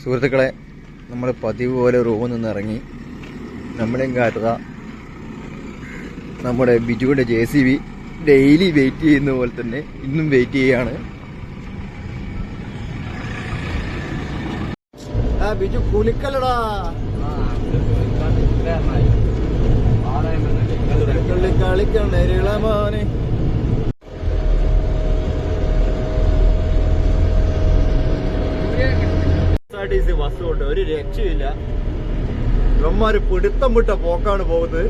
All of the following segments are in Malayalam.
സുഹൃത്തുക്കളെ, നമ്മൾ പതിവ് പോലെ റൂമിൽ നിന്ന് ഇറങ്ങി നമ്മളെയും കാട്ടുക നമ്മുടെ ബിജുവിൻ്റെ JCB ഡെയിലി വെയിറ്റ് ചെയ്യുന്ന പോലെ തന്നെ ഇന്നും വെയിറ്റ് ചെയ്യുകയാണ്. ബിജു കുലിക്കല്ലടാ, കളിക്കണ്ടേ ഇളമാനെ. ബസ് കൊണ്ട് ഒരു രക്ഷയില്ല. ഇവന്മാര് പിടുത്തം വിട്ട പോക്കാണ് പോകുന്നത്.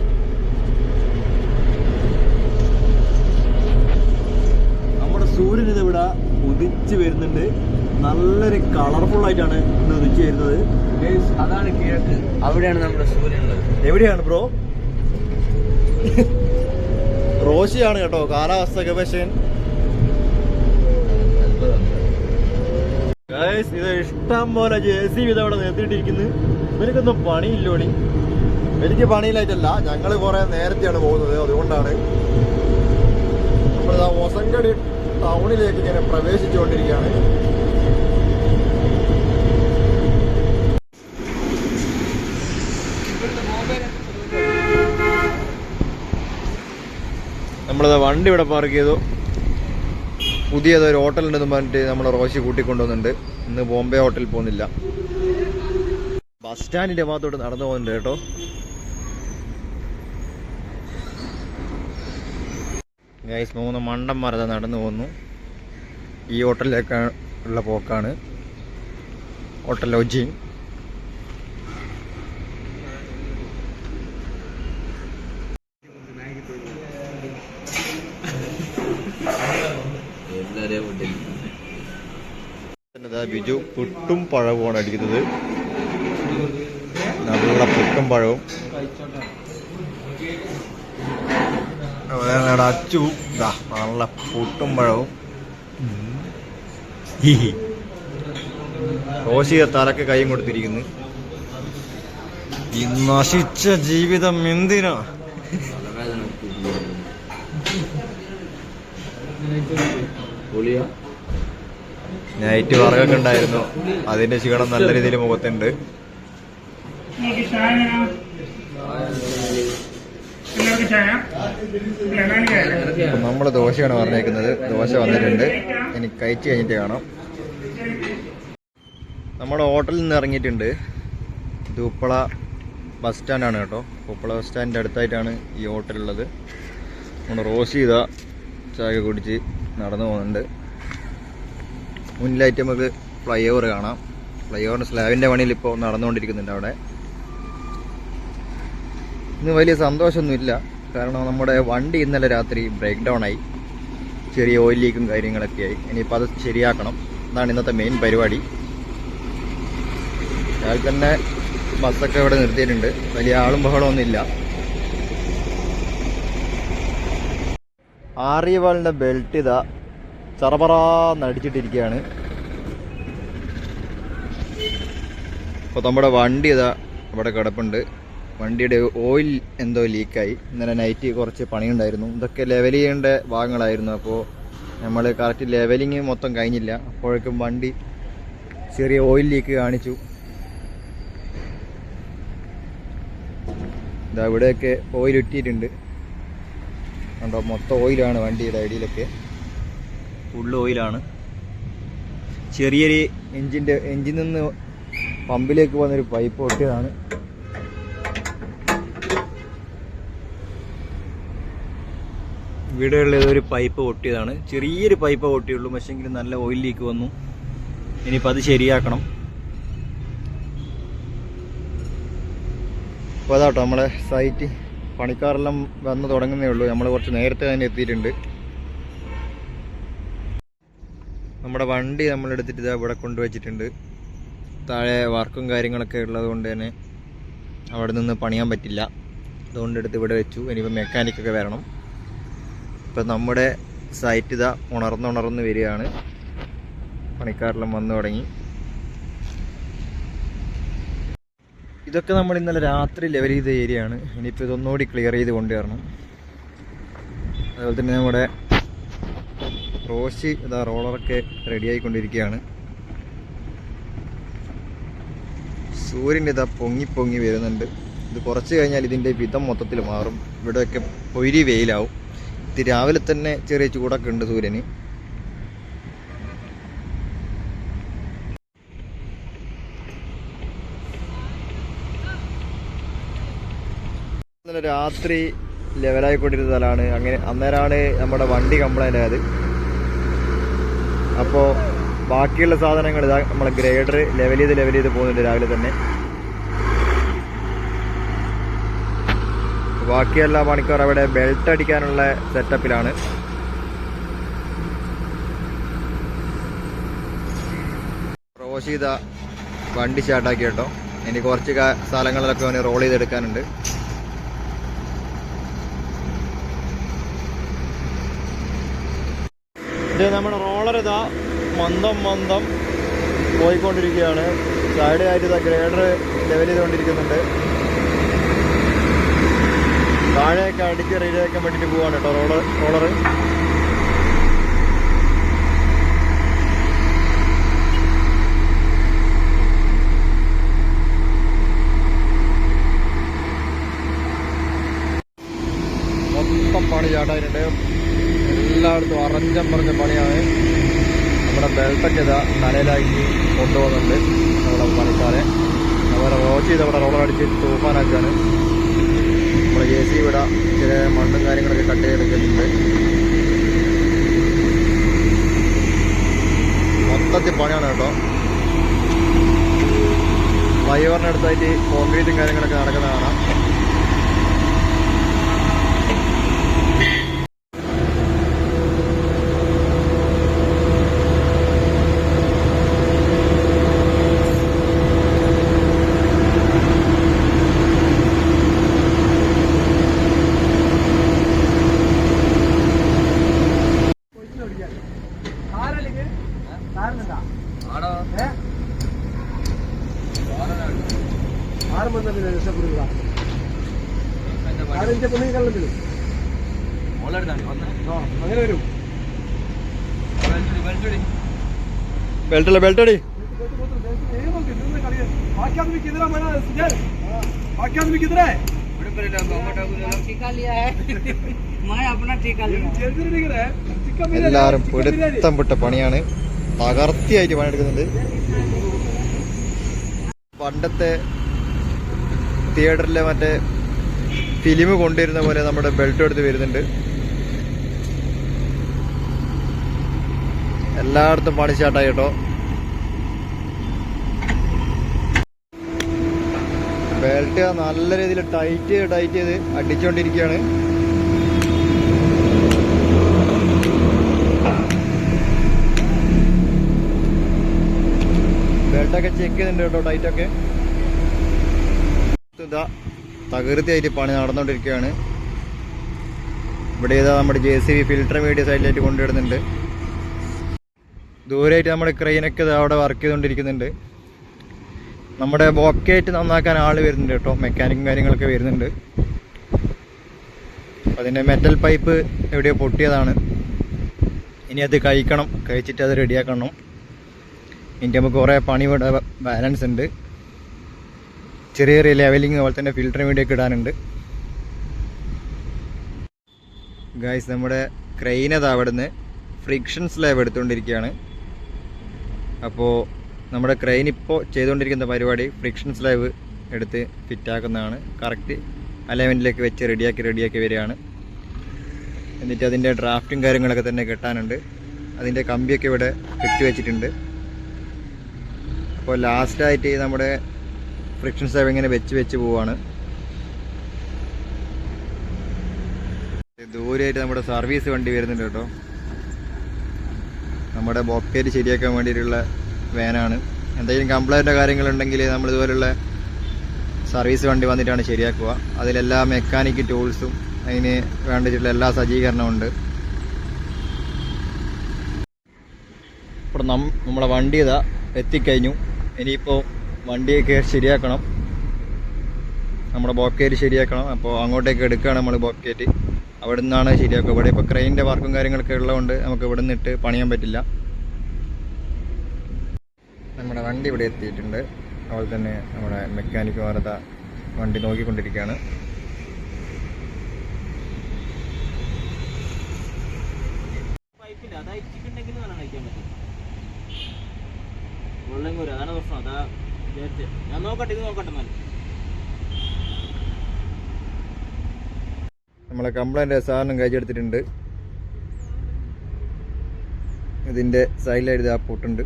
നമ്മുടെ സൂര്യൻ ഇതിവിടെ ഉദിച്ചു വരുന്നുണ്ട്. നല്ലൊരു കളർഫുൾ ആയിട്ടാണ് ഇന്ന് ഉദിച്ചു വരുന്നത്. അതാണ് കിഴക്ക്, അവിടെയാണ് നമ്മുടെ സൂര്യൻ ഉള്ളത്. എവിടെയാണ് ബ്രോ? റോഷിയാണ് കേട്ടോ കാലാവസ്ഥ ഗവേഷകൻ. ഇത് ഇഷ്ടം പോലെ JCB ഇതവിടെ നിർത്തിയിട്ടിരിക്കുന്നു. ഇവനക്കൊന്നും പണിയില്ലോണി. എനിക്ക് പണിയില്ലായിട്ടല്ല, ഞങ്ങൾ കുറെ നേരത്തെയാണ് പോകുന്നത്. അതുകൊണ്ടാണ് നമ്മളിതാ ഹൊസങ്കടി ടൗണിലേക്ക് ഇങ്ങനെ പ്രവേശിച്ചുകൊണ്ടിരിക്കുകയാണ്. നമ്മളിതാ വണ്ടി ഇവിടെ പാർക്ക് ചെയ്തു. പുതിയതൊരു ഹോട്ടലുണ്ടെന്ന് പറഞ്ഞിട്ട് നമ്മളെ റോഷി കൂട്ടിക്കൊണ്ടുവന്നുണ്ട്. ഇന്ന് ബോംബെ ഹോട്ടലിൽ പോകുന്നില്ല, ബസ് സ്റ്റാൻഡിന്റെ ഭാഗത്തോട്ട് നടന്നു പോകുന്നുണ്ട് കേട്ടോ. ഗൈസ്, 3 മണ്ടന്മാരത് നടന്നു പോകുന്നു. ഈ ഹോട്ടലിലേക്കുള്ള പോക്കാണ്. Hotel lodging. ബിജു പുട്ടും പഴവുമാണ് അടിക്കുന്നത്. നല്ല പുട്ടും പഴവും. അച്ചു നല്ല പുട്ടും പഴവും. റോഷിയെ തലക്ക് കൈയും കൊടുത്തിരിക്കുന്നു. ഈ നശിച്ച ജീവിതം എന്തിനാ? നൈറ്റ് വർക്കൊക്കെ ഉണ്ടായിരുന്നു, അതിന്റെ ക്ഷീണം നല്ല രീതിയിൽ മുഖത്തുണ്ട്. നമ്മള് ദോശയാണ് പറഞ്ഞേക്കുന്നത്. ദോശ വന്നിട്ടുണ്ട്, എനിക്ക് കഴിച്ചു കഴിഞ്ഞിട്ട് കാണാം. നമ്മുടെ ഹോട്ടലിൽ നിന്ന് ഇറങ്ങിയിട്ടുണ്ട്. ഇത് ഉപ്പള ബസ് സ്റ്റാൻഡാണ് കേട്ടോ. ഉപ്പള ബസ് സ്റ്റാൻഡിൻ്റെ അടുത്തായിട്ടാണ് ഈ ഹോട്ടലുള്ളത്. നമ്മൾ റോസ് ചെയ്ത ചായ കുടിച്ച് നടന്നു പോകുന്നുണ്ട്. മുന്നിലായിട്ട് നമുക്ക് ഫ്ലൈ ഓവർ കാണാം. ഫ്ലൈ ഓവറിൻ്റെ സ്ലാബിൻ്റെ പണിയിൽ ഇപ്പോൾ നടന്നുകൊണ്ടിരിക്കുന്നുണ്ട് അവിടെ. ഇന്ന് വലിയ സന്തോഷമൊന്നുമില്ല, കാരണം നമ്മുടെ വണ്ടി ഇന്നലെ രാത്രി ബ്രേക്ക് ഡൗൺ ആയി. ചെറിയ ഓയിൽ ലീക്കും കാര്യങ്ങളൊക്കെ ആയി. ഇനിയിപ്പോൾ അത് ശരിയാക്കണം. അതാണ് ഇന്നത്തെ മെയിൻ പരിപാടി. അയാൾ തന്നെ ബസ്സൊക്കെ ഇവിടെ നിർത്തിയിട്ടുണ്ട്. വലിയ ആളും ബഹളമൊന്നുമില്ല. ആര്യവാളിൻ്റെ ബെൽറ്റ് ഇതാ ചറപറാന്നടിച്ചിട്ടിരിക്കുകയാണ്. അപ്പോൾ നമ്മുടെ വണ്ടി ഇതാ ഇവിടെ കിടപ്പുണ്ട്. വണ്ടിയുടെ ഓയിൽ എന്തോ ലീക്കായി. ഇന്നലെ നൈറ്റ് കുറച്ച് പണിയുണ്ടായിരുന്നു. ഇതൊക്കെ ലെവൽ ചെയ്യേണ്ട ഭാഗങ്ങളായിരുന്നു. അപ്പോൾ നമ്മൾ കറക്റ്റ് ലെവലിങ് മൊത്തം കഴിഞ്ഞില്ല. അപ്പോഴേക്കും വണ്ടി ചെറിയ ഓയിൽ ലീക്ക് കാണിച്ചു. ഇതാ ഇവിടെയൊക്കെ ഓയിൽ ഇട്ടിട്ടുണ്ട് കണ്ടോ. മൊത്തം ഓയിലാണ് വണ്ടിയുടെ ഐഡിയിലൊക്കെ, ഫുള്ള് ഓയിലാണ്. ചെറിയൊരു എഞ്ചിൻ നിന്ന് പമ്പിലേക്ക് പോകുന്നൊരു പൈപ്പ് പൊട്ടിയതാണ്. ഇവിടെയുള്ള ഒരു പൈപ്പ് പൊട്ടിയതാണ്. ചെറിയൊരു പൈപ്പ് പൊട്ടിയുള്ളൂ, പക്ഷേങ്കിൽ നല്ല ഓയിൽ ലീക്ക് വന്നു. ഇനിയിപ്പോൾ അത് ശരിയാക്കണം. അപ്പോൾ അതാട്ടോ നമ്മളെ സൈറ്റ്. പണിക്കാരെല്ലാം വന്ന് തുടങ്ങുന്നേ ഉള്ളൂ. നമ്മൾ കുറച്ച് നേരത്തെ തന്നെ എത്തിയിട്ടുണ്ട്. നമ്മുടെ വണ്ടി നമ്മളെടുത്തിട്ട് ഇതാ ഇവിടെ കൊണ്ടുവച്ചിട്ടുണ്ട്. താഴെ വർക്കും കാര്യങ്ങളൊക്കെ ഉള്ളത് കൊണ്ട് തന്നെ അവിടെ നിന്ന് പണിയാൻ പറ്റില്ല. അതുകൊണ്ട് എടുത്ത് ഇവിടെ വെച്ചു. ഇനിയിപ്പോൾ മെക്കാനിക്കൊക്കെ വരണം. ഇപ്പം നമ്മുടെ സൈറ്റ് ഇതാ ഉണർന്ന് വരികയാണ്. പണിക്കാരെല്ലാം വന്നു തുടങ്ങി. ഇതൊക്കെ നമ്മൾ ഇന്നലെ രാത്രി ലെവൽ ചെയ്ത ഏരിയയാണ്. ഇനിയിപ്പോൾ ഇതൊന്നുകൂടി ക്ലിയർ ചെയ്ത് കൊണ്ടുവരണം. അതുപോലെ തന്നെ നമ്മുടെ റോഷി ഇതാ റോളറൊക്കെ റെഡി ആയിക്കൊണ്ടിരിക്കുകയാണ്. സൂര്യൻ ഇതാ പൊങ്ങി പൊങ്ങി വരുന്നുണ്ട്. ഇത് കുറച്ച് കഴിഞ്ഞാൽ ഇതിൻ്റെ വിധം മൊത്തത്തിൽ മാറും. ഇവിടെയൊക്കെ പൊരി വെയിലാവും. ഇത് രാവിലെ തന്നെ ചെറിയ ചൂടൊക്കെ ഉണ്ട് സൂര്യന്. ഇന്നലെ രാത്രി ലെവലായിക്കൊണ്ടിരുന്ന സ്ഥലമാണ്. അങ്ങനെ അന്നേരമാണ് നമ്മുടെ വണ്ടി കംപ്ലൈൻ്റ് ആയത്. അപ്പോൾ ബാക്കിയുള്ള സാധനങ്ങൾ ഇതാ നമ്മളെ ഗ്രേഡർ ലെവൽ ചെയ്ത് പോകുന്നുണ്ട് രാവിലെ തന്നെ. ബാക്കിയെല്ലാ പണിക്കാർ അവിടെ ബെൽറ്റ് അടിക്കാനുള്ള സെറ്റപ്പിലാണ്. റോഷിത വണ്ടി സ്റ്റാർട്ടാക്കി കേട്ടോ. ഇനി കുറച്ച് സ്ഥലങ്ങളിലൊക്കെ അവന് റോൾ ചെയ്തെടുക്കാനുണ്ട്. ഇത് നമ്മുടെ റോളർ ഇതാ മന്ദം പോയിക്കൊണ്ടിരിക്കുകയാണ്. സൈഡായിട്ട് ഇതാ ഗ്രേഡർ ലെവൽ ചെയ്തുകൊണ്ടിരിക്കുന്നുണ്ട്. താഴെയൊക്കെ അടിച്ച് റെഡിയാക്കാൻ വേണ്ടിയിട്ട് പോവാണ് കേട്ടോ റോളർ. മൊത്തം പണി ചാട്ടായിട്ടുണ്ട്. എല്ലായിടത്തും അറഞ്ചം പറഞ്ഞ പണിയാണ്. നമ്മുടെ ബെൽറ്റൊക്കെ ഇതാ തലയിലാക്കി കൊണ്ടുപോകുന്നുണ്ട് നമ്മുടെ പണിക്കാരെ. അവരെ റോച്ച് ചെയ്ത് അവിടെ റോളർ അടിച്ച് തൂഫാനാക്കുകയാണ്. നമ്മുടെ AC ഇവിടെ ചില മണ്ണും കാര്യങ്ങളൊക്കെ കട്ട് ചെയ്തെടുക്കുന്നുണ്ട്. മൊത്തത്തിൽ പണിയാണ് കേട്ടോ. ഫ്ലൈഓവറിൻ്റെ അടുത്തായിട്ട് കോൺക്രീറ്റും കാര്യങ്ങളൊക്കെ നടക്കുന്ന കാണാം. ബെൽറ്റടി എല്ലാരും പിടുത്തം വിട്ട പണിയാണ്. തകർത്തിയായിട്ട് പണിയെടുക്കുന്നുണ്ട്. പണ്ടത്തെ തിയേറ്ററിലെ മറ്റേ ഫിലിം കൊണ്ടുവരുന്ന പോലെ നമ്മുടെ ബെൽറ്റ് എടുത്ത് വരുന്നുണ്ട്. എല്ലായിടത്തും പണി സ്റ്റാർട്ടായി കേട്ടോ. ബെൽറ്റ് നല്ല രീതിയിൽ ടൈറ്റ് ചെയ്ത് അടിച്ചുകൊണ്ടിരിക്കുകയാണ്. ബെൽറ്റൊക്കെ ചെക്ക് ചെയ്യുന്നുണ്ട് കേട്ടോ. ടൈറ്റൊക്കെ ഇതാ തകൃതിയായിട്ട് പണി നടന്നുകൊണ്ടിരിക്കുകയാണ്. ഇവിടെ ഇതാ നമ്മുടെ JCB ഫിൽട്ടർ മീഡിയ സൈഡിലായിട്ട് കൊണ്ടുവരുന്നുണ്ട്. ദൂരമായിട്ട് നമ്മുടെ ക്രെയിനൊക്കെ അവിടെ വർക്ക് ചെയ്തുകൊണ്ടിരിക്കുന്നുണ്ട്. നമ്മുടെ ബോക്കേറ്റ് നന്നാക്കാൻ ആൾ വരുന്നുണ്ട് കേട്ടോ. മെക്കാനിക്കും കാര്യങ്ങളൊക്കെ വരുന്നുണ്ട്. അതിൻ്റെ മെറ്റൽ പൈപ്പ് എവിടെയോ പൊട്ടിയതാണ്. ഇനി അത് കഴിച്ചിട്ട് അത് റെഡിയാക്കണം. ഇനി നമുക്ക് കുറേ പണി ഇവിടെ ബാലൻസ് ഉണ്ട്. ചെറിയ ലെവലിങ് അതുപോലെ തന്നെ ഫിൽറ്റർ മീഡിയൊക്കെ ഇടാനുണ്ട്. ഗൈസ് നമ്മുടെ ക്രെയിനത് അവിടുന്ന് ഫ്രിക്ഷൻ സ്ലാബ് എടുത്തുകൊണ്ടിരിക്കുകയാണ്. അപ്പോൾ നമ്മുടെ ക്രെയിൻ ഇപ്പോൾ ചെയ്തുകൊണ്ടിരിക്കുന്ന പരിപാടി ഫ്രിക്ഷൻ സ്ലാബ് എടുത്ത് ഫിറ്റാക്കുന്നതാണ്. കറക്റ്റ് അലൈൻമെൻറ്റിലേക്ക് വെച്ച് റെഡിയാക്കി വരികയാണ്. എന്നിട്ട് അതിൻ്റെ ഡ്രാഫ്റ്റും കാര്യങ്ങളൊക്കെ തന്നെ കെട്ടാനുണ്ട്. അതിൻ്റെ കമ്പിയൊക്കെ ഇവിടെ കെട്ടി വെച്ചിട്ടുണ്ട്. അപ്പോൾ ലാസ്റ്റായിട്ട് നമ്മുടെ ഫ്രിക്ഷൻ സ്ലാബ് ഇങ്ങനെ വെച്ച് പോവാണ്. ദൂരെയായിട്ട് നമ്മുടെ സർവീസ് വണ്ടി വരുന്നുണ്ട് കേട്ടോ. നമ്മുടെ ബോക്കേറ്റ് ശരിയാക്കാൻ വേണ്ടിയിട്ടുള്ള വാനാണ്. എന്തെങ്കിലും കംപ്ലൈൻറ്റോ കാര്യങ്ങളുണ്ടെങ്കിൽ നമ്മൾ ഇതുപോലുള്ള സർവീസ് വണ്ടി വന്നിട്ടാണ് ശരിയാക്കുക. അതിലെല്ലാ മെക്കാനിക് ടൂൾസും അതിന് വേണ്ടിയിട്ടുള്ള എല്ലാ സജ്ജീകരണവും ഉണ്ട്. ഇപ്പോൾ നമ്മുടെ വണ്ടി ഇതാ എത്തിക്കഴിഞ്ഞു. ഇനിയിപ്പോൾ വണ്ടിയൊക്കെ ശരിയാക്കണം. നമ്മുടെ ബോക്കേറ്റ് ശരിയാക്കണം. അപ്പോൾ അങ്ങോട്ടേക്ക് എടുക്കുകയാണ് നമ്മൾ ബോക്കേറ്റ്. അവിടെ നിന്നാണ് ശരിയാക്കുക. ഇവിടെ ഇപ്പോൾ ക്രെയിനിൻ്റെ വർക്കും കാര്യങ്ങളൊക്കെ ഉള്ളതുകൊണ്ട് നമുക്ക് ഇവിടെ നിന്നിട്ട് പണിയാൻ പറ്റില്ല. നമ്മുടെ വണ്ടി ഇവിടെ എത്തിയിട്ടുണ്ട്. അതുപോലെ തന്നെ നമ്മുടെ മെക്കാനിക് വാർത്ത വണ്ടി നോക്കിക്കൊണ്ടിരിക്കുകയാണ്. നമ്മളെ കംപ്ലൈൻറ്റ് സാറിനും കഴിച്ചെടുത്തിട്ടുണ്ട്. ഇതിൻ്റെ സൈഡിലായിട്ട് ആ പൊട്ടുണ്ട്.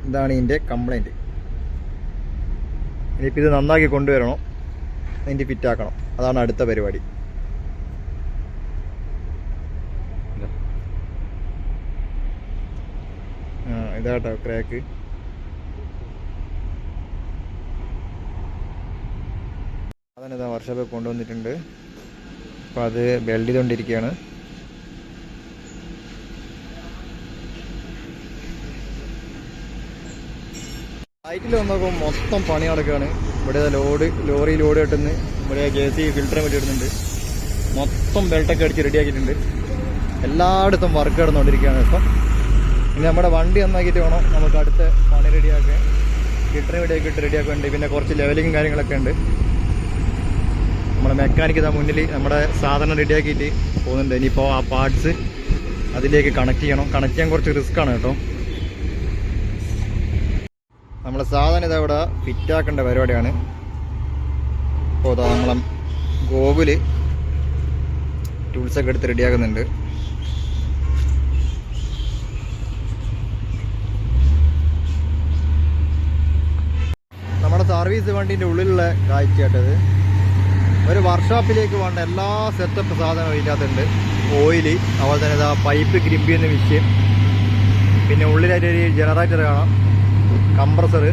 ഇതാണ് ഇതിൻ്റെ കംപ്ലൈൻറ്റ്. ഇനിയിപ്പോൾ ഇത് നന്നാക്കി കൊണ്ടുവരണം, ഇതിൻ്റെ ഫിറ്റാക്കണം. അതാണ് അടുത്ത പരിപാടി. ഇതാട്ടോ ക്രാക്ക്. അതന്നെ വർഷോപ്പിൽ കൊണ്ടുവന്നിട്ടുണ്ട്. അപ്പോൾ അത് വെൽഡ് ചെയ്തുകൊണ്ടിരിക്കുകയാണ്. സൈറ്റിൽ വന്നപ്പോൾ മൊത്തം പണി നടക്കുകയാണ്. ഇവിടെ ലോറി ലോഡ് കെട്ടുന്നു. ഇവിടെ JCB ഫിൽറ്റർ വേണ്ടി ഇടുന്നുണ്ട്. മൊത്തം ബെൽറ്റൊക്കെ അടിച്ച് റെഡിയാക്കിയിട്ടുണ്ട്. എല്ലായിടത്തും വർക്ക് നടന്നുകൊണ്ടിരിക്കുകയാണ് ഇപ്പം. ഇനി നമ്മുടെ വണ്ടി നന്നാക്കിയിട്ട് വേണം നമുക്ക് അടുത്ത പണി റെഡിയാക്കാൻ. ഫിൽറ്റർ റെഡിയാക്കിയിട്ട് റെഡിയാക്കുന്നുണ്ട്. പിന്നെ കുറച്ച് ലെവലിങ്ങും കാര്യങ്ങളൊക്കെ ഉണ്ട്. നമ്മുടെ മെക്കാനിക്ക് ഇതാ മുന്നിൽ നമ്മുടെ സാധനം റെഡിയാക്കിയിട്ട് പോകുന്നുണ്ട്. ഇനിയിപ്പോൾ ആ പാർട്സ് അതിലേക്ക് കണക്ട് ചെയ്യണം. കണക്ട് ചെയ്യാൻ കുറച്ച് റിസ്ക്കാണ് കേട്ടോ. നമ്മളെ സാധനം ഇതാ ഇവിടെ ഫിറ്റാക്കേണ്ട പരിപാടിയാണ്. അപ്പോൾ ഇതാ നമ്മളെ ഗോകുല് ടൂൾസൊക്കെ എടുത്ത് റെഡിയാക്കുന്നുണ്ട്. നമ്മുടെ സർവീസ് വണ്ടീൻ്റെ ഉള്ളിലുള്ള കാഴ്ച കേട്ടത്. ഒരു വർക്ക്ഷോപ്പിലേക്ക് വേണ്ട എല്ലാ സെറ്റപ്പ് സാധനവും ഇതിനകത്തുണ്ട്. ഓയില്, അതുപോലെ തന്നെ ഇതാ പൈപ്പ് ഗ്രിമ്പ് ചെയ്യുന്ന മെഷീൻ, പിന്നെ ഉള്ളിലായിട്ടൊരു ജനറേറ്റർ കാണാം, കംപ്രസർ,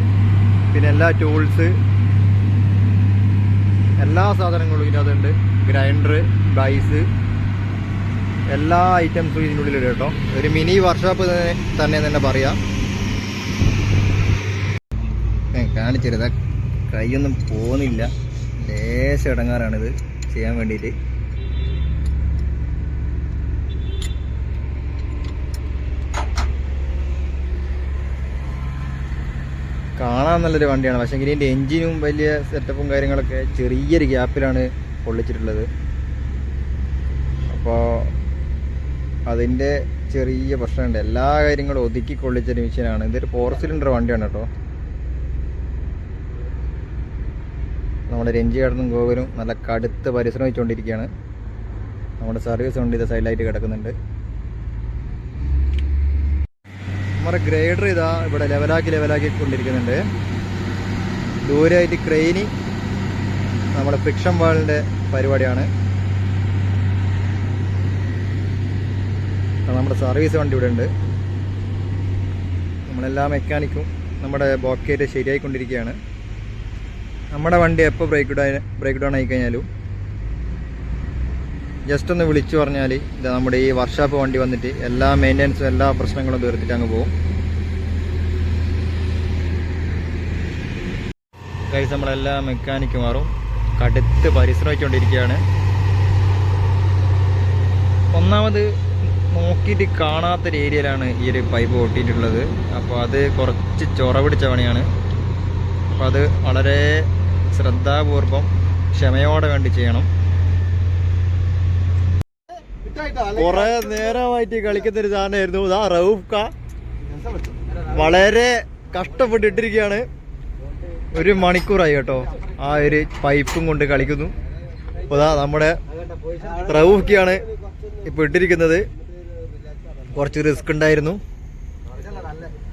പിന്നെ എല്ലാ ടൂൾസ്, എല്ലാ സാധനങ്ങളും ഇതിനകത്തുണ്ട്. ഗ്രൈൻഡർ, ഡൈസ്, എല്ലാ ഐറ്റംസും ഇതിനുള്ളിലുണ്ട് കേട്ടോ. ഒരു മിനി വർക്ക്ഷോപ്പ് തന്നെ പറയാം. കാണിച്ചരുതാ, കൈയൊന്നും പോകുന്നില്ല. ലേശം ഇടങ്ങാറാണിത് ചെയ്യാൻ വേണ്ടിയിട്ട്. കാണാൻ നല്ലൊരു വണ്ടിയാണ്. പക്ഷേ ഇതിൻ്റെ എൻജിനും വലിയ സെറ്റപ്പും കാര്യങ്ങളൊക്കെ ചെറിയൊരു ഗ്യാപ്പിലാണ് പൊള്ളിച്ചിട്ടുള്ളത്. അപ്പോൾ അതിൻ്റെ ചെറിയ പ്രശ്നമുണ്ട്. എല്ലാ കാര്യങ്ങളും ഒതുക്കി കൊള്ളിച്ചൊരു മെഷീനാണ്. ഇതൊരു 4 സിലിണ്ടർ വണ്ടിയാണ് കേട്ടോ. നമ്മുടെ രഞ്ജി ചേട്ടനും ഗോകുലും നല്ല കടുത്ത് പരിശ്രമിച്ചുകൊണ്ടിരിക്കുകയാണ്. നമ്മുടെ സർവീസ് വണ്ടി ഇത് സൈഡിലായിട്ട് കിടക്കുന്നുണ്ട്. നമ്മുടെ ഗ്രേഡർ ഇതാ ഇവിടെ ലെവലാക്കി കൊണ്ടിരിക്കുന്നുണ്ട്. ദൂരമായിട്ട് ക്രെയിന് നമ്മുടെ ഫ്രിക്ഷൻ വാളിൻ്റെ പരിപാടിയാണ്. നമ്മുടെ സർവീസ് വണ്ടി ഇവിടെ ഉണ്ട്. നമ്മളെല്ലാ മെക്കാനിക്കും നമ്മുടെ ബോക്കറ്റ് ശരിയായിക്കൊണ്ടിരിക്കുകയാണ്. നമ്മുടെ വണ്ടി എപ്പോൾ ബ്രേക്ക് ഡൗൺ ആയിക്കഴിഞ്ഞാലും ജസ്റ്റ് ഒന്ന് വിളിച്ചു പറഞ്ഞാൽ ഇതാ നമ്മുടെ ഈ വർക്ക്ഷോപ്പ് വണ്ടി വന്നിട്ട് എല്ലാ മെയിൻ്റെനൻസും എല്ലാ പ്രശ്നങ്ങളും തീർത്തിട്ട് അങ്ങ് പോകും. ഗൈസ്, നമ്മളെല്ലാ മെക്കാനിക്കുമാറും കടുത്ത് പരിശ്രമിച്ചുകൊണ്ടിരിക്കുകയാണ്. ഒന്നാമത് നോക്കിയിട്ട് കാണാത്തൊരു ഏരിയയിലാണ് ഈ ഒരു പൈപ്പ് പൊട്ടിയിട്ടുള്ളത്. അപ്പോൾ അത് കുറച്ച് ചൊറ പിടിച്ച പണിയാണ്. അപ്പോൾ അത് വളരെ ശ്രദ്ധാപൂർവം ക്ഷമയോടെ വേണ്ടി ചെയ്യണം. കുറെ നേരമായിട്ട് കളിക്കുന്നൊരു സാധനമായിരുന്നു. ഇതാ റൌഫ്ക വളരെ കഷ്ടപ്പെട്ടിട്ടിരിക്കുകയാണ്. 1 മണിക്കൂറായി കേട്ടോ ആ ഒരു പൈപ്പും കൊണ്ട് കളിക്കുന്നു. അപ്പോൾ ഇതാ നമ്മുടെ റൌഫ്ക്കാണ് ഇപ്പോൾ ഇട്ടിരിക്കുന്നത്. കുറച്ച് റിസ്ക് ഉണ്ടായിരുന്നു,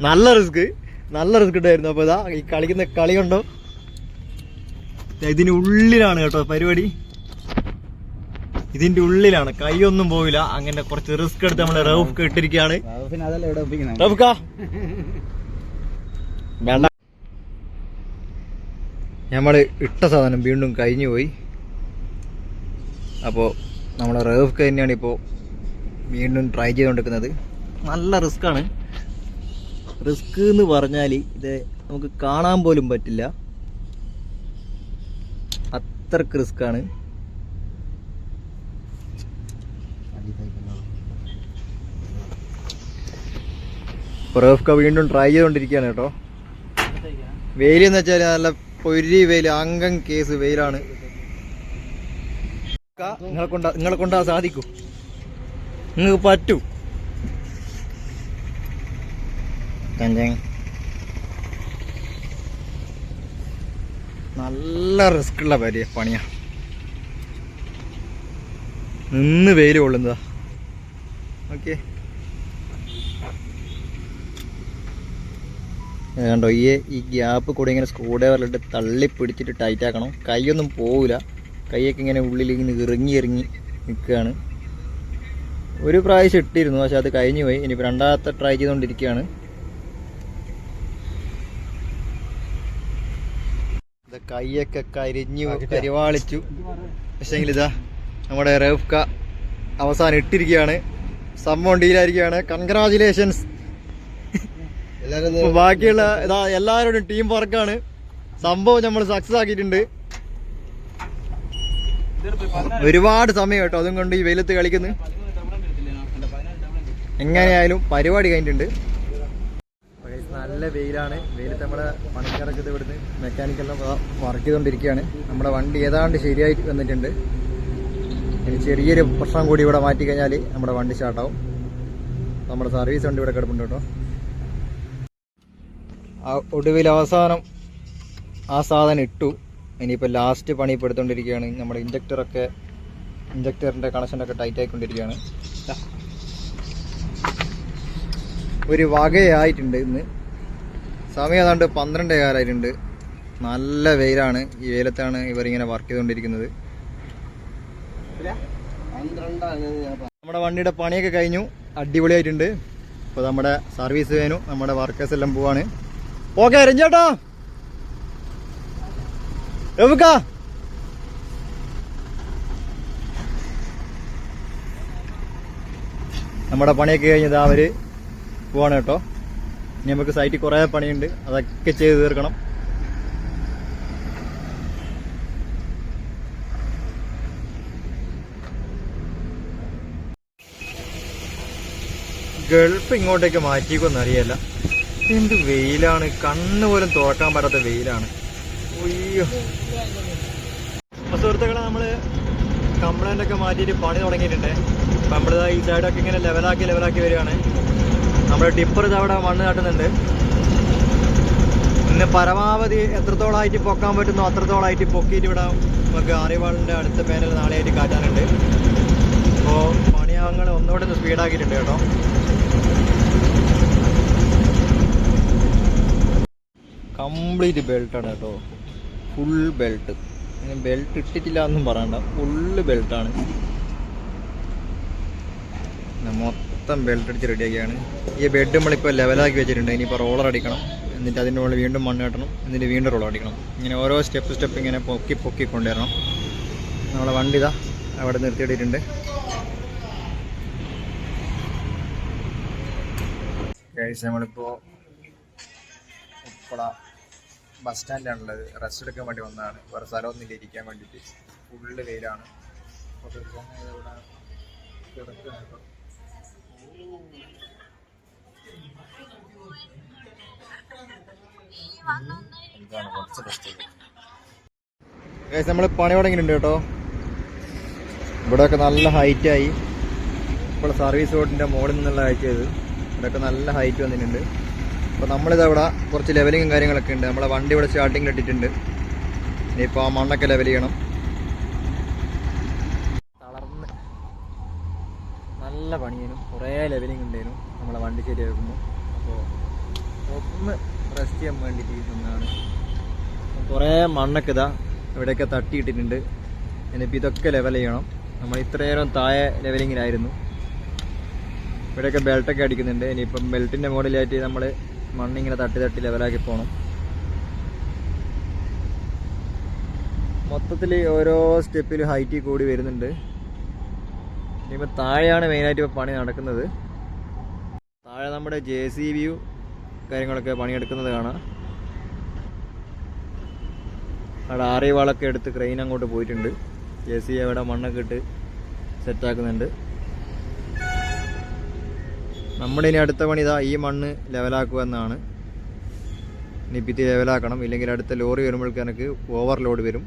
നല്ല റിസ്ക് ഉണ്ടായിരുന്നു. അപ്പോൾ ഇതാ ഈ കളിക്കുന്ന കളി കണ്ടോ, ഇതിൻ്റെ ഉള്ളിലാണ് കേട്ടോ പരിപാടി. ഇതിന്റെ ഉള്ളിലാണ്, കൈയൊന്നും പോവില്ല. അങ്ങനെ കുറച്ച് റിസ്ക് എടുത്ത് നമ്മള് റൌഫ്ക്ക് ഇട്ടിരിക്കുകയാണ്. വേണ്ട, നമ്മള് ഇട്ട സാധനം വീണ്ടും കഴിഞ്ഞു പോയി. അപ്പോൾ നമ്മളെ റൌഫ്ക്ക് തന്നെയാണ് ഇപ്പോൾ വീണ്ടും ട്രൈ ചെയ്തുകൊണ്ടിരിക്കുന്നത്. നല്ല റിസ്ക്കാണ്. റിസ്ക് എന്ന് പറഞ്ഞാൽ ഇത് നമുക്ക് കാണാൻ പോലും പറ്റില്ല, അത്രക്ക് റിസ്ക്കാണ്. റൌഫ്ക വീണ്ടും ട്രൈ ചെയ്തുകൊണ്ടിരിക്കുകയാണ് കേട്ടോ. വെയിലെന്ന് വെച്ചാൽ നല്ല പൊരി വെയിൽ, അംഗം കേസ് വെയിലാണ്. നിങ്ങളെ കൊണ്ടാ സാധിക്കൂ, നിങ്ങൾക്ക് പറ്റൂ. നല്ല റിസ്ക് ഉള്ള പണിയാ. നിന്ന് വെയിൽ കൊള്ളുന്നതാ. ഓക്കെ, കണ്ടോ ഈ ഗ്യാപ്പ് കൂടെ ഇങ്ങനെ സ്ക്രൂ ഡ്രൈവറിലിട്ട് തള്ളി പിടിച്ചിട്ട് ടൈറ്റ് ആക്കണം. കൈയൊന്നും പോവില്ല, കൈയൊക്കെ ഇങ്ങനെ ഉള്ളിൽ ഇങ്ങനെ ഇറങ്ങി നിൽക്കുകയാണ്. ഒരു പ്രാവശ്യം ഇട്ടിരുന്നു, പക്ഷെ അത് കഴിഞ്ഞു പോയി. ഇനിയിപ്പോൾ രണ്ടാമത്തെ ട്രൈ ചെയ്തുകൊണ്ടിരിക്കുകയാണ്. ഇത് കൈയൊക്കെ കരിവാളിച്ചു. പക്ഷേങ്കിൽ ഇതാ നമ്മുടെ റഫ്ക അവസാനം ഇട്ടിരിക്കുകയാണ്. സംഭവം ഡീലായിരിക്കുകയാണ്. കൺഗ്രാജുലേഷൻസ്. ബാക്കിയുള്ള ഇതാ എല്ലാവരോടും ടീം വർക്കാണ്. സംഭവം നമ്മൾ സക്സസ് ആക്കിയിട്ടുണ്ട്. ഒരുപാട് സമയം കേട്ടോ അതും കൊണ്ട് ഈ വെയിലത്ത് കളിക്കുന്നു. എങ്ങനെയായാലും പരിപാടി കഴിഞ്ഞിട്ടുണ്ട്. നല്ല വെയിലാണ്. വെയിലത്ത് നമ്മളെ പണിക്കാരൊക്കെ ഇവിടുന്ന് മെക്കാനിക്കെല്ലാം വർക്ക് ചെയ്തുകൊണ്ടിരിക്കുകയാണ്. നമ്മുടെ വണ്ടി ഏതാണ്ട് ശരിയായിട്ട് വന്നിട്ടുണ്ട്. ഇനി ചെറിയൊരു പ്രശ്നം കൂടി ഇവിടെ മാറ്റി കഴിഞ്ഞാൽ നമ്മുടെ വണ്ടി സ്റ്റാർട്ടാവും. നമ്മുടെ സർവീസ് വണ്ടി ഇവിടെ കിടപ്പുണ്ട് കേട്ടോ. ഒടുവിൽ അവസാനം ആ സാധനം ഇട്ടു. ഇനിയിപ്പോൾ ലാസ്റ്റ് പണി ഇപ്പോൾ എടുത്തുകൊണ്ടിരിക്കുകയാണ്. നമ്മുടെ ഇഞ്ചക്ടറിൻ്റെ കണക്ഷനൊക്കെ ടൈറ്റ് ആയിക്കൊണ്ടിരിക്കുകയാണ്. ഒരു വകയായിട്ടുണ്ട്. ഇന്ന് സമയം ഏതാണ്ട് 12:15 നല്ല വെയിലാണ്. ഈ വെയിലത്താണ് ഇവരിങ്ങനെ വർക്ക് ചെയ്തുകൊണ്ടിരിക്കുന്നത്. നമ്മുടെ വണ്ടിയുടെ പണിയൊക്കെ കഴിഞ്ഞു, അടിപൊളിയായിട്ടുണ്ട്. ഇപ്പോൾ നമ്മുടെ സർവീസ് വേനു നമ്മുടെ വർക്കേഴ്സ് എല്ലാം പോവാണ്. ഓക്കെ രഞ്ജേട്ടാ, എവിക്കാ നമ്മുടെ പണിയൊക്കെ കഴിഞ്ഞത് അവര് പോവാണ് കേട്ടോ. ഇനി നമുക്ക് സൈറ്റിൽ കുറേ പണിയുണ്ട്, അതൊക്കെ ചെയ്ത് തീർക്കണം. ഗൾഫ് ഇങ്ങോട്ടേക്ക് മാറ്റിക്കൊന്നും അറിയില്ല. എന്ത് വെയിലാണ്, കണ്ണ് പോലും തുറക്കാൻ പറ്റാത്ത വെയിലാണ്. അയ്യോ, സുഹൃത്തുക്കളെ നമ്മള് കംപ്ലൈന്റ് ഒക്കെ മാറ്റിയിട്ട് പണി തുടങ്ങിയിട്ടുണ്ട്. അപ്പം നമ്മളിതാ ഈ സൈഡൊക്കെ ഇങ്ങനെ ലെവലാക്കി വരികയാണ്. നമ്മുടെ ടിപ്പർ ഇത് അവിടെ മണ്ണ് കാട്ടുന്നുണ്ട്. ഇന്ന് പരമാവധി എത്രത്തോളമായിട്ട് പൊക്കാൻ പറ്റുന്നോ അത്രത്തോളമായിട്ട് പൊക്കിയിട്ട് ഇവിടെ നമുക്ക് ആര്യവാളിൻ്റെ അടുത്ത പേനൽ നാളെയായിട്ട് കാറ്റാനുണ്ട്. അപ്പോൾ പണിയാങ്ങൾ ഒന്നുകൂടെ ഒന്ന് സ്പീഡാക്കിയിട്ടുണ്ട് കേട്ടോ. കംപ്ലീറ്റ് ബെൽറ്റാണ് കേട്ടോ, ഫുൾ ബെൽറ്റ്. ബെൽറ്റ് ഇട്ടിട്ടില്ല എന്നും പറയണ്ട, ഫുള്ള് ബെൽറ്റാണ്. മൊത്തം ബെൽറ്റ് അടിച്ച് റെഡിയാക്കിയാണ്. ഈ ബെഡ് നമ്മളിപ്പോൾ ലെവലാക്കി വെച്ചിട്ടുണ്ട്. ഇനിയിപ്പോൾ റോളർ അടിക്കണം, എന്നിട്ട് അതിൻ്റെ മുകളിൽ വീണ്ടും മണ്ണ് കെട്ടണം, എന്നിട്ട് വീണ്ടും റോളർ അടിക്കണം. ഇങ്ങനെ ഓരോ സ്റ്റെപ്പ് ഇങ്ങനെ പൊക്കി കൊണ്ടുവരണം. നമ്മളെ വണ്ടി ഇതാ അവിടെ നിർത്തിയിട്ടിട്ടുണ്ട്. നമ്മളിപ്പോൾ ഉപ്പള ബസ് സ്റ്റാൻഡാണുള്ളത്. റെസ്റ്റ് എടുക്കാൻ വേണ്ടി വന്നതാണ്, വേറെ സ്ഥലമൊന്നുമില്ല ഇരിക്കാൻ വേണ്ടിയിട്ട്. ഫുള്ള് വെയിലാണ്. നമ്മൾ പണി തുടങ്ങിയിട്ടുണ്ട് കേട്ടോ. ഇവിടെയൊക്കെ നല്ല ഹൈറ്റായി. ഇപ്പോൾ സർവീസ് റോഡിൻ്റെ മുകളിൽ നിന്നുള്ള ഹൈറ്റ് ഇവിടെയൊക്കെ നല്ല ഹൈറ്റ് വന്നിട്ടുണ്ട്. അപ്പോൾ നമ്മളിത് അവിടെ കുറച്ച് ലെവലിങ്ങും കാര്യങ്ങളൊക്കെ ഉണ്ട്. നമ്മളെ വണ്ടി ഇവിടെ സ്റ്റാർട്ടിങ്ങിൽ ഇട്ടിട്ടുണ്ട്. ഇനിയിപ്പോൾ ആ മണ്ണൊക്കെ ലെവൽ ചെയ്യണം. തളർന്ന് നല്ല പണിയേനും കുറേ ലെവലിംഗ് ഉണ്ടായിരുന്നു നമ്മളെ വണ്ടി ശരിയാക്കുമ്പോൾ. അപ്പോൾ ഒന്ന് റെസ്റ്റ് ചെയ്യാൻ വേണ്ടിയിട്ട് നിന്നാണ്. കുറേ മണ്ണൊക്കെ ഇതാ ഇവിടെയൊക്കെ തട്ടിയിട്ടിട്ടുണ്ട്. ഇനിയിപ്പോൾ ഇതൊക്കെ ലെവൽ ചെയ്യണം. നമ്മൾ ഇത്രയേരം താഴെ ലെവലിങ്ങിലായിരുന്നു. ഇവിടെയൊക്കെ ബെൽറ്റൊക്കെ അടിക്കുന്നുണ്ട്. ഇനിയിപ്പം ബെൽറ്റിൻ്റെ മുകളിലായിട്ട് നമ്മൾ മണ്ണിങ്ങനെ തട്ടി ലെവലാക്കി പോകണം. മൊത്തത്തിൽ ഓരോ സ്റ്റെപ്പിൽ ഹൈറ്റ് കൂടി വരുന്നുണ്ട്. ഇനിയിപ്പോൾ താഴെയാണ് മെയിനായിട്ട് ഇപ്പോൾ പണി നടക്കുന്നത്. താഴെ നമ്മുടെ JCB കാര്യങ്ങളൊക്കെ പണിയെടുക്കുന്നത് കാണാം. അവിടെ ആറിവാളൊക്കെ എടുത്ത് ക്രെയിൻ അങ്ങോട്ട് പോയിട്ടുണ്ട്. JCB അവിടെ മണ്ണൊക്കെ ഇട്ട് സെറ്റാക്കുന്നുണ്ട്. നമ്മുടെ ഇനി അടുത്ത പണി ഇതാ ഈ മണ്ണ് ലെവലാക്കുക എന്നാണ്. ഇനി ഭിത്തി ലെവലാക്കണം, ഇല്ലെങ്കിൽ അടുത്ത ലോറി വരുമ്പോഴേക്ക് എനിക്ക് ഓവർലോഡ് വരും.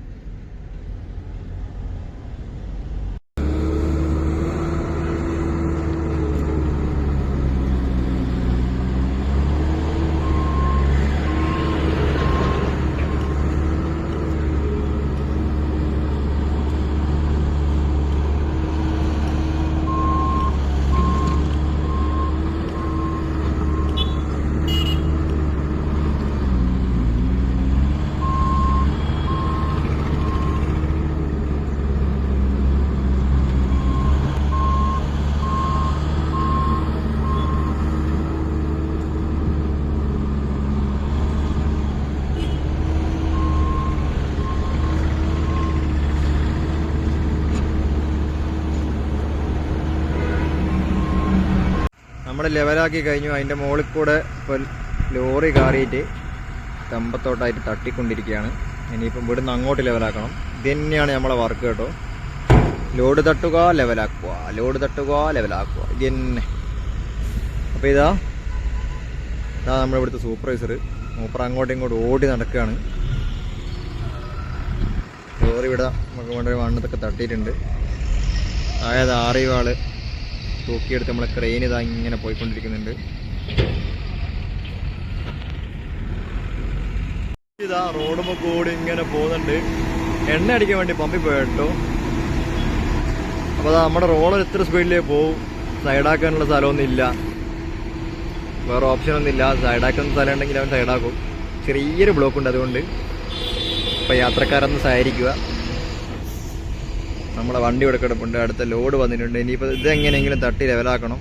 നമ്മൾ ലെവലാക്കി കഴിഞ്ഞു. അതിൻ്റെ മുകളിൽ കൂടെ ഇപ്പോൾ ലോറി കയറിയിട്ട് തമ്പത്തോട്ടായിട്ട് തട്ടിക്കൊണ്ടിരിക്കുകയാണ്. ഇനിയിപ്പം ഇവിടുന്ന് അങ്ങോട്ട് ലെവലാക്കണം. ഇത് തന്നെയാണ് നമ്മളെ വർക്ക് കേട്ടോ. ലോഡ് തട്ടുക, ലെവലാക്കുക, ലോഡ് തട്ടുക, ലെവലാക്കുക, ഇത് തന്നെ. അപ്പോൾ ഇതാ നമ്മുടെ ഇവിടുത്തെ സൂപ്പർവൈസർ മൂപ്പർ അങ്ങോട്ടും ഇങ്ങോട്ടും ഓടി നടക്കുകയാണ്. ലോറി ഇവിടെ നമുക്ക് വേണ്ട വണ്ണത്തൊക്കെ തട്ടിയിട്ടുണ്ട്. അതായത് ആറിവാള് തൂക്കിയെടുത്ത് നമ്മളെ ക്രെയിൻ ഇതാ ഇങ്ങനെ പോയിക്കൊണ്ടിരിക്കുന്നുണ്ട്. ഇതാ റോഡുമ്പോൾ കൂടി ഇങ്ങനെ പോകുന്നുണ്ട്. എണ്ണ അടിക്കാൻ വേണ്ടി പമ്പിൽ പോയിട്ടോ. അപ്പോൾ അതാ നമ്മുടെ റോളർ എത്ര സ്പീഡിലേ പോവും. സൈഡാക്കാനുള്ള സ്ഥലമൊന്നും ഇല്ല, വേറെ ഓപ്ഷനൊന്നും ഇല്ല. സൈഡാക്കുന്ന സ്ഥലം ഉണ്ടെങ്കിൽ അവൻ സൈഡാക്കും. ചെറിയൊരു ബ്ലോക്ക് ഉണ്ട്, അതുകൊണ്ട് ഇപ്പോൾ യാത്രക്കാരൊന്ന് സഹകരിക്കുക. നമ്മളെ വണ്ടി ഇവിടെ കിടപ്പുണ്ട്, അടുത്ത ലോഡ് വന്നിട്ടുണ്ട്. ഇനിയിപ്പോൾ ഇതെങ്ങനെയെങ്കിലും തട്ടി ലെവലാക്കണം.